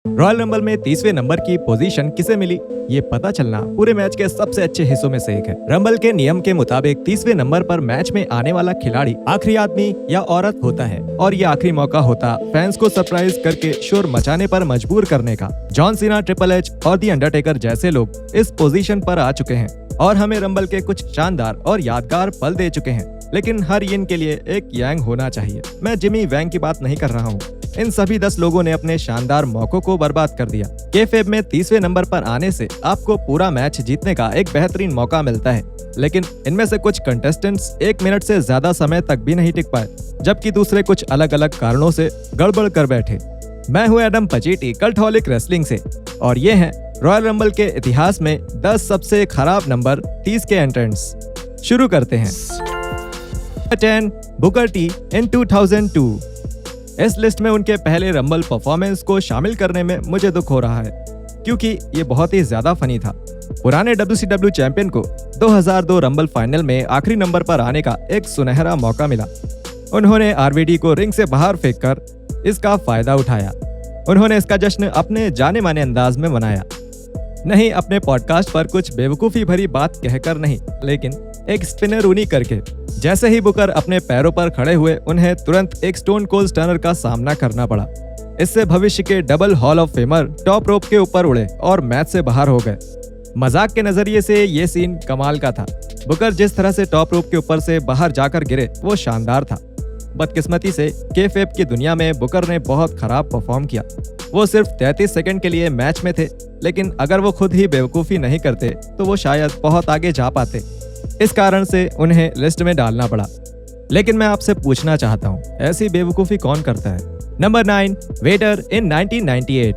Royal rumble में 30वें number की position किसे मिली, ये पता चलना पूरे मैच के सबसे अच्छे हिस्सों में से एक है। रंबल के नियम के मुताबिक 30वें नंबर पर मैच में आने वाला खिलाड़ी आखिरी आदमी या औरत होता है और ये आखिरी मौका होता फैंस को सरप्राइज करके शोर मचाने पर मजबूर करने का। जॉन सीना, ट्रिपल एच और दी अंडरटेकर जैसे लोग इस पोजीशन पर आ चुके हैं और हमें रंबल के कुछ शानदार और यादगार पल दे चुके हैं, लेकिन हर यिन के लिए एक यांग होना चाहिए। मैं जिमी वैंग की बात नहीं कर रहा हूँ। इन सभी 10 लोगों ने अपने शानदार मौकों को बर्बाद कर दिया। केफेब में 30वें नंबर पर आने से आपको पूरा मैच जीतने का एक बेहतरीन मौका मिलता है, लेकिन इनमें से कुछ कंटेस्टेंट्स 1 मिनट से ज्यादा समय तक भी नहीं टिक पाए, जबकि दूसरे कुछ अलग अलग कारणों से गड़बड़ कर बैठे। मैं हूँ एडम पचीटी कल्टहॉलिक रेसलिंग से और ये हैं रॉयल रंबल के इतिहास में 10 सबसे खराब नंबर 30 के एंट्रेंट्स। शुरू करते हैं। 10 बुकर टी इन 2002। इस लिस्ट में उनके पहले रंबल परफॉर्मेंस को शामिल करने में मुझे दुख हो रहा है, क्योंकि ये बहुत ही ज्यादा फनी था। पुराने WCW चैंपियन को 2002 रंबल फाइनल में आखिरी नंबर पर आने का एक सुनहरा मौका मिला। उन्होंने RVD को रिंग से बाहर फेंककर इसका फायदा उठाया। उन्होंने इसका जश्न अपने जाने माने अंदाज में मनाया। नहीं अपने पॉडकास्ट पर कुछ बेवकूफ़ी भरी बात कहकर नहीं, लेकिन एक स्पिनर ऊनी करके। जैसे ही बुकर अपने पैरों पर खड़े हुए, उन्हें तुरंत एक स्टोन कोल्ड स्टर्नर का सामना करना पड़ा। इससे भविष्य के double hall of famer top rope के ऊपर उड़े और मैच से बाहर हो गए। मजाक के नजरिए से ये सीन कमाल का था। बुकर जिस तरह से टॉप रोप के ऊपर से बाहर जाकर गिरे, वो शानदार था। बदकिस्मती से केफेब की दुनिया में बुकर ने बहुत खराब परफॉर्म किया। वो सिर्फ 33 सेकंड के लिए मैच में थे, लेकिन अगर वो खुद ही बेवकूफ़ी नहीं करते तो वो शायद बहुत आगे जा पाते। इस कारण से उन्हें लिस्ट में डालना पड़ा। लेकिन मैं आपसे पूछना चाहता हूँ, ऐसी बेवकूफ़ी कौन करता है? नंबर 9 वेडर इन 1998।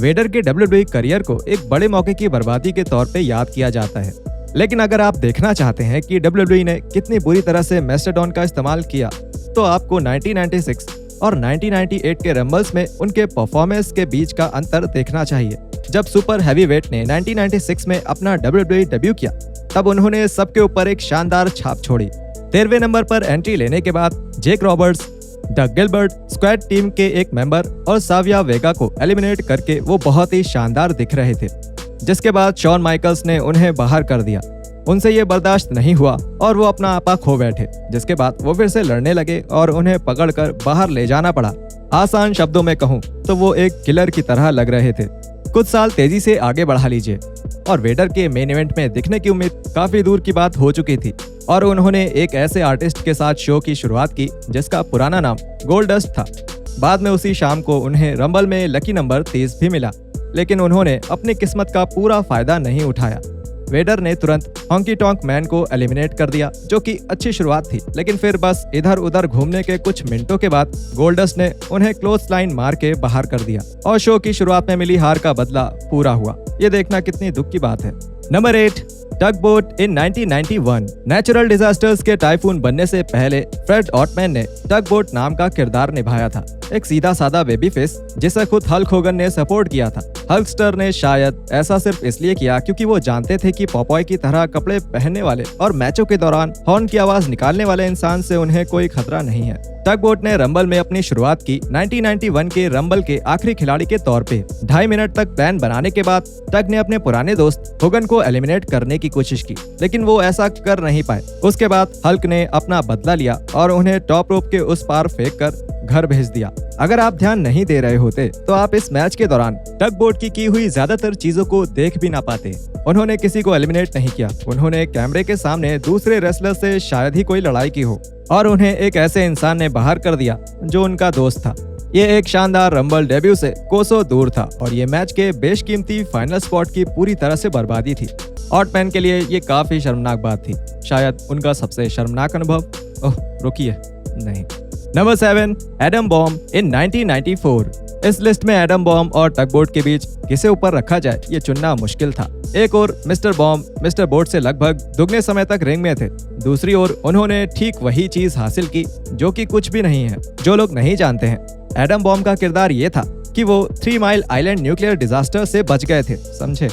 वेडर के WWE करियर को एक बड़े मौके की बर्बादी के तौर पे याद किया जाता है, लेकिन अगर आप देखना चाहते हैं कि WWE ने कितनी बुरी तरह से मेस्टाडॉन का इस्तेमाल किया, तो आपको 1996 और 1998 के रंबल्स में उनके परफॉर्मेंस के बीच का अंतर देखना चाहिए। जब सुपर हैवीवेट ने 1996 में अपना WWE डेब्यू किया, तब उन्होंने सबके ऊपर एक शानदार छाप छोड़ी। 13वें नंबर पर एंट्री लेने के बाद जेक रॉबर्ट्स, डग गिलबर्ट, स्क्वाड टीम के एक मेंबर और साविया वेगा को एलिमिनेट करके वो बहुत ही शानदार दिख रहे थे, जिसके बाद शॉन माइकल्स ने उन्हें बाहर कर दिया। उनसे ये बर्दाश्त नहीं हुआ और वो अपना आपा खो बैठे, जिसके बाद वो फिर से लड़ने लगे और उन्हें पकड़कर बाहर ले जाना पड़ा। आसान शब्दों में कहूँ तो वो एक किलर की तरह लग रहे थे। कुछ साल तेजी से आगे बढ़ा लीजिए और वेडर के मेन इवेंट में दिखने की उम्मीद काफी दूर की बात हो चुकी थी और उन्होंने एक ऐसे आर्टिस्ट के साथ शो की शुरुआत की जिसका पुराना नाम गोल्डस्ट था। बाद में उसी शाम को उन्हें रंबल में लकी नंबर 30 भी मिला, लेकिन उन्होंने अपनी किस्मत का पूरा फायदा नहीं उठाया। वेडर ने तुरंत हॉन्की टॉन्क मैन को एलिमिनेट कर दिया, जो कि अच्छी शुरुआत थी, लेकिन फिर बस इधर उधर घूमने के कुछ मिनटों के बाद गोल्डस्ट ने उन्हें क्लोज लाइन मार के बाहर कर दिया और शो की शुरुआत में मिली हार का बदला पूरा हुआ। ये देखना कितनी दुख की बात है। Number 8 tug boat in 1991। Natural disasters के टाइफून बनने से पहले फ्रेड ऑटमैन ने टग बोट नाम का किरदार निभाया था, एक सीधा साधा बेबी फेस जिसे खुद हल्क होगन ने सपोर्ट किया था। हल्कस्टर ने शायद ऐसा सिर्फ इसलिए किया क्योंकि वो जानते थे कि पॉपॉय की तरह कपड़े पहनने वाले और मैचों के दौरान हॉर्न की आवाज निकालने वाले इंसान से उन्हें कोई खतरा नहीं है। टग बोट ने रंबल में अपनी शुरुआत की 1991 के रंबल के आखिरी खिलाड़ी के तौर पे। 2.5 मिनट तक प्लान बनाने के बाद टग ने अपने पुराने दोस्त होगन को एलिमिनेट करने की कोशिश की, लेकिन वो ऐसा कर नहीं पाए। उसके बाद हल्क ने अपना बदला लिया और उन्हें टॉप रोप के उस पार फेंक कर घर भेज दिया। अगर आप ध्यान नहीं दे रहे होते तो आप इस मैच के दौरान टग बोट की हुई ज्यादातर चीजों को देख भी ना पाते। उन्होंने किसी को एलिमिनेट नहीं किया, उन्होंने कैमरे के सामने दूसरे रेसलर से शायद ही कोई लड़ाई की हो और उन्हें एक ऐसे इंसान ने बाहर कर दिया जो उनका दोस्त था। ये एक शानदार रंबल डेब्यू से कोसों दूर था और ये मैच के बेशकीमती फाइनल स्पॉट की पूरी तरह से बर्बादी थी। ऑटमैन के लिए ये काफी शर्मनाक बात थी, शायद उनका सबसे शर्मनाक अनुभव। ओह रुकिए, नहीं। नंबर 7 एडम बॉम्ब इन 1994। इस लिस्ट में एडम बॉम्ब और टगबोट के बीच किसे ऊपर रखा जाए ये चुनना मुश्किल था। एक ओर मिस्टर बॉम्ब मिस्टर बोट से लगभग दुगने समय तक रिंग में थे, दूसरी ओर उन्होंने ठीक वही चीज हासिल की जो कि कुछ भी नहीं है। जो लोग नहीं जानते हैं, एडम बॉम्ब का किरदार ये था कि वो 3 माइल आइलैंड न्यूक्लियर डिजास्टर से बच गए थे, समझे?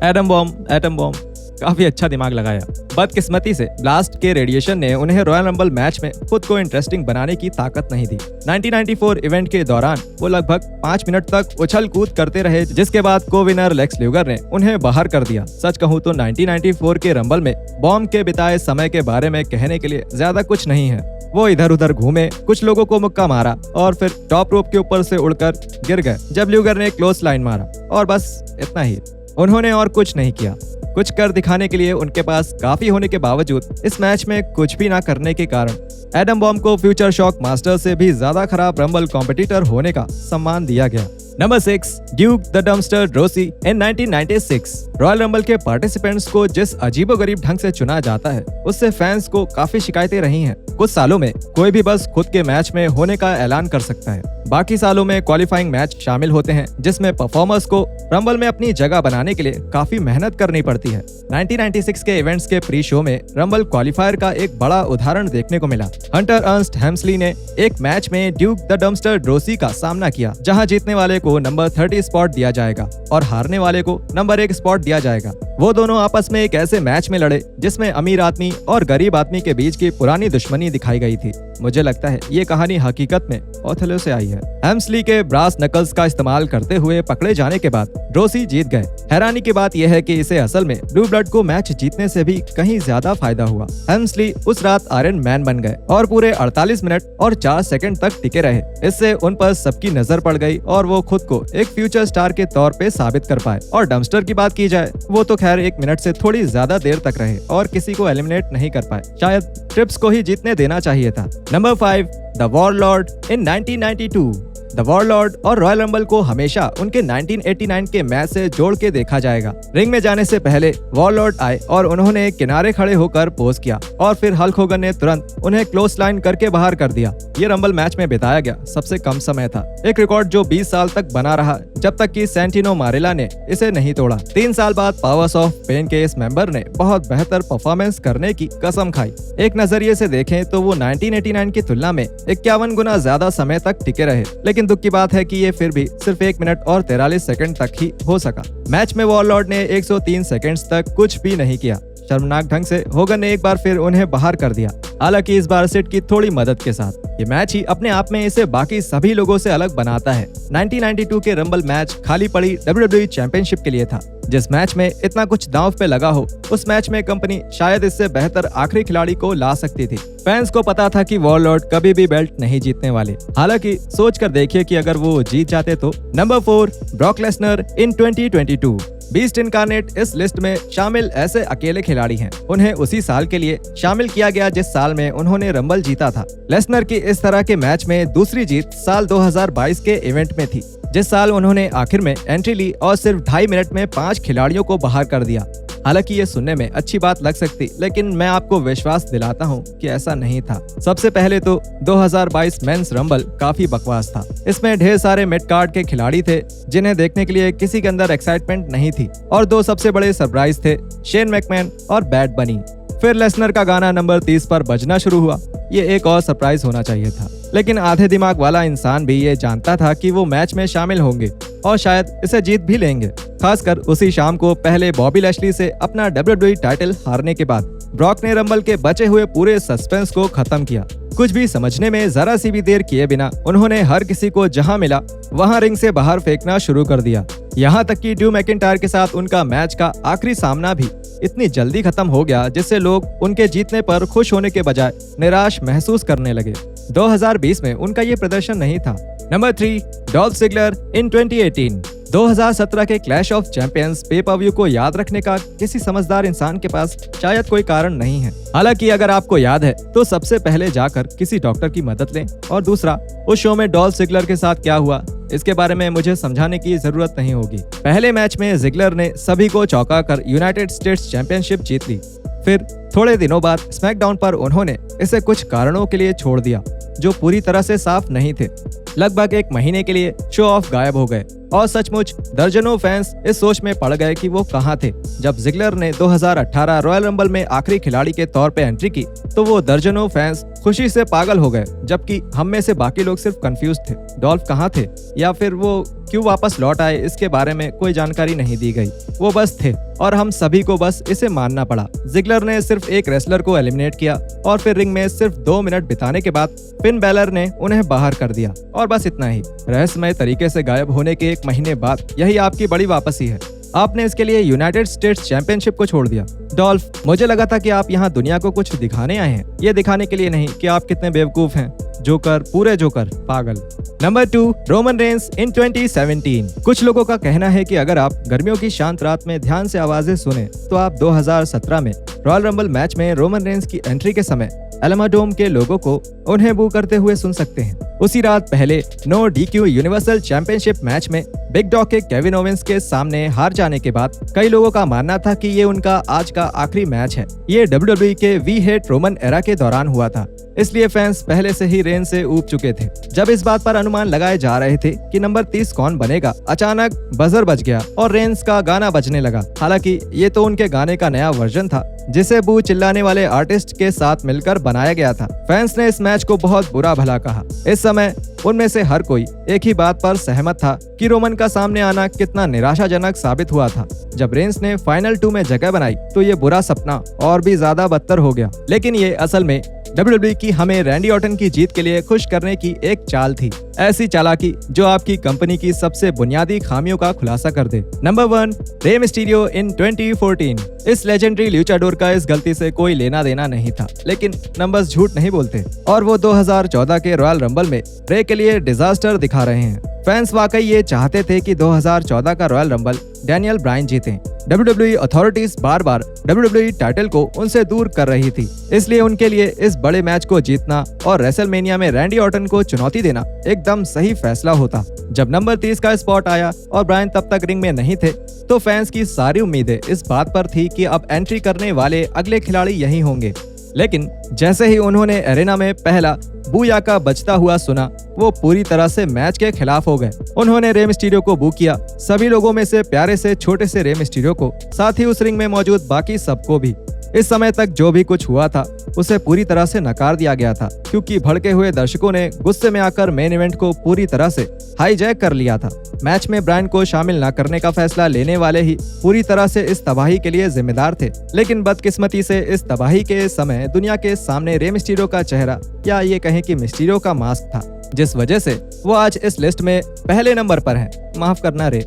एटम बॉम्ब काफी अच्छा दिमाग लगाया। बदकिस्मती से ब्लास्ट के रेडिएशन ने उन्हें रॉयल रंबल मैच में खुद को इंटरेस्टिंग बनाने की ताकत नहीं दी। 1994 इवेंट के दौरान वो लगभग 5 मिनट तक उछल कूद करते रहे, जिसके बाद को विनर लेक्स ल्यूगर ने उन्हें बाहर कर दिया। सच कहूँ तो 1994 के रंबल में बॉम्ब के बिताए समय के बारे में कहने के लिए ज्यादा कुछ नहीं है। वो इधर उधर घूमे, कुछ लोगों को मुक्का मारा और फिर टॉप रोप के ऊपर से उड़कर गिर गए जब ल्यूगर ने क्लोज लाइन मारा, और बस इतना ही। उन्होंने और कुछ नहीं किया। कुछ कर दिखाने के लिए उनके पास काफी होने के बावजूद इस मैच में कुछ भी ना करने के कारण एडम बॉम्ब को फ्यूचर शॉक मास्टर से भी ज्यादा खराब रंबल कॉम्पिटिटर होने का सम्मान दिया गया। Number 6, Duke the Dumpster Droese in 1996। Royal Rumble के पार्टिसिपेंट्स को जिस अजीबोगरीब ढंग से चुना जाता है, उससे फैंस को काफी शिकायतें रही हैं। कुछ सालों में कोई भी बस खुद के मैच में होने का ऐलान कर सकता है, बाकी सालों में क्वालिफाइंग मैच शामिल होते हैं जिसमें परफॉर्मर्स को रंबल में अपनी जगह बनाने के लिए काफी मेहनत करनी पड़ती है। 1996 के इवेंट्स के प्री शो में रंबल क्वालिफायर का एक बड़ा उदाहरण देखने को मिला। हंटर अर्नस्ट हेम्सली ने एक मैच में ड्यूक द डम्पस्टर ड्रोसी का सामना किया, जहां जीतने वाले को नंबर 30 स्पॉट दिया जाएगा और हारने वाले को नंबर 1 स्पॉट दिया जाएगा। वो दोनों आपस में एक ऐसे मैच में लड़े जिसमें अमीर आदमी और गरीब आदमी के बीच की पुरानी दुश्मनी दिखाई गई थी। मुझे लगता है ये कहानी हकीकत में ओथेलो से आई है। हेम्सली के ब्रास नकल्स का इस्तेमाल करते हुए पकड़े जाने के बाद ड्रोसी जीत गए। हैरानी की बात यह है कि इसे असल में ब्लू ब्लड को मैच जीतने से भी कहीं ज्यादा फायदा हुआ। हेम्सली उस रात आयरन मैन बन गए और पूरे 48 मिनट और 4 सेकंड तक टिके रहे। इससे उन पर सबकी नजर पड़ गई और वो खुद को एक फ्यूचर स्टार के तौर पे साबित कर पाए। और डम्पस्टर की बात की जाए, वो तो खैर 1 मिनट से थोड़ी ज्यादा देर तक रहे और किसी को एलिमिनेट नहीं कर पाए। शायद ट्रिप्स को ही जीतने देना चाहिए था। Number 5, the warlord in 1992। The warlord और रॉयल रंबल को हमेशा उनके 1989 के मैच से जोड़ के देखा जाएगा। रिंग में जाने से पहले वॉरलॉर्ड आए और उन्होंने किनारे खड़े होकर पोज किया और फिर हल्क होगन ने तुरंत उन्हें क्लोज लाइन करके बाहर कर दिया। ये रंबल मैच में बिताया गया सबसे कम समय था, एक रिकॉर्ड जो 20 साल तक बना रहा जब तक कि सैंटिनो मारेला ने इसे नहीं तोड़ा। 3 साल बाद पावर्स ऑफ पेन के इस मेंबर ने बहुत बेहतर परफॉर्मेंस करने की कसम खाई। एक नजरिए से देखें तो वो 1989 की तुलना में 51 गुना ज्यादा समय तक टिके रहे, लेकिन दुख की बात है कि ये फिर भी सिर्फ 1 मिनट और 43 सेकंड तक ही हो सका। मैच में वॉरलॉर्ड ने 103 सेकंड्स तक कुछ भी नहीं किया। शर्मनाक ढंग से होगन ने एक बार फिर उन्हें बाहर कर दिया, हालांकि इस बार सिट की थोड़ी मदद के साथ। ये मैच ही अपने आप में इसे बाकी सभी लोगों से अलग बनाता है। 1992 के रंबल मैच खाली पड़ी WWE चैंपियनशिप के लिए था। जिस मैच में इतना कुछ दांव पे लगा हो, उस मैच में कंपनी शायद इससे बेहतर आखिरी खिलाड़ी को ला सकती थी। फैंस को पता था कि वॉरलॉर्ड कभी भी बेल्ट नहीं जीतने वाले, हालांकि सोच कर देखिए कि अगर वो जीत जाते तो। नंबर 4, ब्रॉक लेसनर इन 2022। बीस्ट इनकार्नेट इस लिस्ट में शामिल ऐसे अकेले खिलाड़ी हैं। उन्हें उसी साल के लिए शामिल किया गया जिस साल में उन्होंने रंबल जीता था। लेसनर की इस तरह के मैच में दूसरी जीत साल 2022 के इवेंट में थी, जिस साल उन्होंने आखिर में एंट्री ली और सिर्फ 2.5 मिनट में 5 खिलाड़ियों को बाहर कर दिया। हालांकि ये सुनने में अच्छी बात लग सकती, लेकिन मैं आपको विश्वास दिलाता हूँ कि ऐसा नहीं था। सबसे पहले तो 2022 मेंस रंबल काफी बकवास था। इसमें ढेर सारे मिड कार्ड के खिलाड़ी थे जिन्हें देखने के लिए किसी के अंदर एक्साइटमेंट नहीं थी, और 2 सबसे बड़े सरप्राइज थे, शेन मैकमैन और बैड बनी। फिर लेसनर का गाना नंबर 30 पर बजना शुरू हुआ। ये एक और सरप्राइज होना चाहिए था, लेकिन आधे दिमाग वाला इंसान भी ये जानता था कि वो मैच में शामिल होंगे और शायद इसे जीत भी लेंगे। खासकर उसी शाम को पहले बॉबी लैशली से अपना WWE टाइटल हारने के बाद ब्रॉक ने रंबल के बचे हुए पूरे सस्पेंस को खत्म किया। कुछ भी समझने में जरा सी भी देर किए बिना उन्होंने हर किसी को जहां मिला वहां रिंग से बाहर फेंकना शुरू कर दिया। यहाँ तक कि ड्रू मैकिंटायर के साथ उनका मैच का आखिरी सामना भी इतनी जल्दी खत्म हो गया जिससे लोग उनके जीतने पर खुश होने के बजाय निराश महसूस करने लगे। 2020 में उनका ये प्रदर्शन नहीं था। नंबर 3, डॉल्फ जिगलर इन 2018। 2017 के क्लैश ऑफ चैंपियंस पे पर व्यू को याद रखने का किसी समझदार इंसान के पास शायद कोई कारण नहीं है। हालांकि अगर आपको याद है तो सबसे पहले जाकर किसी डॉक्टर की मदद लें, और दूसरा, उस शो में डॉल्फ जिगलर के साथ क्या हुआ इसके बारे में मुझे समझाने की जरूरत नहीं होगी। पहले मैच में जिगलर ने सभी को चौंका कर यूनाइटेड स्टेट्स चैंपियनशिप जीत ली। फिर थोड़े दिनों बाद स्मैकडाउन पर उन्होंने इसे कुछ कारणों के लिए छोड़ दिया जो पूरी तरह से साफ नहीं थे। लगभग एक महीने के लिए शो ऑफ गायब हो गए और सचमुच दर्जनों फैंस इस सोच में पड़ गए कि वो कहाँ थे। जब जिगलर ने 2018 रॉयल रंबल में आखिरी खिलाड़ी के तौर पे एंट्री की तो वो दर्जनों फैंस खुशी से पागल हो गए, जबकि हम में से बाकी लोग सिर्फ कंफ्यूज थे। डॉल्फ कहाँ थे या फिर वो क्यों वापस लौट आए, इसके बारे में कोई जानकारी नहीं दी गई। वो बस थे और हम सभी को बस इसे मानना पड़ा। जिगलर ने सिर्फ एक रेसलर को एलिमिनेट किया और फिर रिंग में सिर्फ 2 मिनट बिताने के बाद फिन बैलर ने उन्हें बाहर कर दिया और बस इतना ही। रहस्यमय तरीके से गायब होने के एक महीने बाद यही आपकी बड़ी वापसी है। आपने इसके लिए यूनाइटेड स्टेट्स चैंपियनशिप को छोड़ दिया। डॉल्फ, मुझे लगा था कि आप यहाँ दुनिया को कुछ दिखाने आए हैं, ये दिखाने के लिए नहीं कि आप कितने बेवकूफ हैं। जोकर, पूरे जोकर, पागल। नंबर 2, रोमन रेंस इन 2017। कुछ लोगों का कहना है कि अगर आप गर्मियों की शांत रात में ध्यान से आवाजें सुने तो आप 2017 में रॉयल रंबल मैच में रोमन रेंस की एंट्री के समय एलामाडोम के लोगों को उन्हें बू करते हुए सुन सकते हैं। उसी रात पहले no DQ universal championship match में बिग डॉग के केविन ओवेंस के सामने हार जाने के बाद कई लोगों का मानना था कि ये उनका आज का आखिरी मैच है। ये WWE के वी हेट रोमन एरा के दौरान हुआ था, इसलिए फैंस पहले से ही रेंस से ऊब चुके थे। जब इस बात पर अनुमान लगाए जा रहे थे कि नंबर 30 कौन बनेगा, अचानक बजर बज गया और रेंस का गाना बजने लगा। हालांकि ये तो उनके गाने का नया वर्जन था जिसे बू चिल्लाने वाले आर्टिस्ट के साथ मिलकर बनाया गया था। फैंस ने इस मैच को बहुत बुरा भला कहा। इस समय उनमें से हर कोई एक ही बात पर सहमत था कि रोमन का सामने आना कितना निराशाजनक साबित हुआ था। जब रेंस ने फाइनल 2 में जगह बनाई तो ये बुरा सपना और भी ज्यादा बदतर हो गया। लेकिन ये असल में WWE की हमें रैंडी ऑर्टन की जीत के लिए खुश करने की एक चाल थी। ऐसी चालाकी जो आपकी कंपनी की सबसे बुनियादी खामियों का खुलासा कर दे। नंबर 1, रे मिस्टीरियो इन 2014। इस लेजेंडरी ल्यूचाडोर का इस गलती से कोई लेना देना नहीं था, लेकिन नंबर्स झूठ नहीं बोलते और वो 2014 के रॉयल रंबल में रे के लिए डिजास्टर दिखा रहे हैं। फैंस वाकई ये चाहते थे कि 2014 का रॉयल रंबल डैनियल ब्रायन जीतें। WWE अथॉरिटीज बार बार WWE टाइटल को उनसे दूर कर रही थी, इसलिए उनके लिए इस बड़े मैच को जीतना और रेसलमेनिया में रैंडी ऑर्टन को चुनौती देना एकदम सही फैसला होता। जब नंबर 30 का स्पॉट आया और ब्रायन तब तक रिंग में नहीं थे तो फैंस की सारी उम्मीदें इस बात पर थी कि अब एंट्री करने वाले अगले खिलाड़ी यही होंगे। लेकिन जैसे ही उन्होंने एरेना में पहला बूयाका बजता हुआ सुना, वो पूरी तरह से मैच के खिलाफ हो गए। उन्होंने रे मिस्टीरियो को बू किया, सभी लोगों में से प्यारे से छोटे से रे मिस्टीरियो को, साथ ही उस रिंग में मौजूद बाकी सबको भी। इस समय तक जो भी कुछ हुआ था उसे पूरी तरह से नकार दिया गया था, क्योंकि भड़के हुए दर्शकों ने गुस्से में आकर मेन इवेंट को पूरी तरह से हाईजैक कर लिया था। मैच में ब्रायन को शामिल न करने का फैसला लेने वाले ही पूरी तरह से इस तबाही के लिए जिम्मेदार थे। लेकिन बदकिस्मती से इस तबाही के समय दुनिया के सामने रे मिस्टीरियो का चेहरा, या ये कहें कि मिस्टीरियो का मास्क था, जिस वजह से वो आज इस लिस्ट में पहले नंबर पर है। माफ करना रे।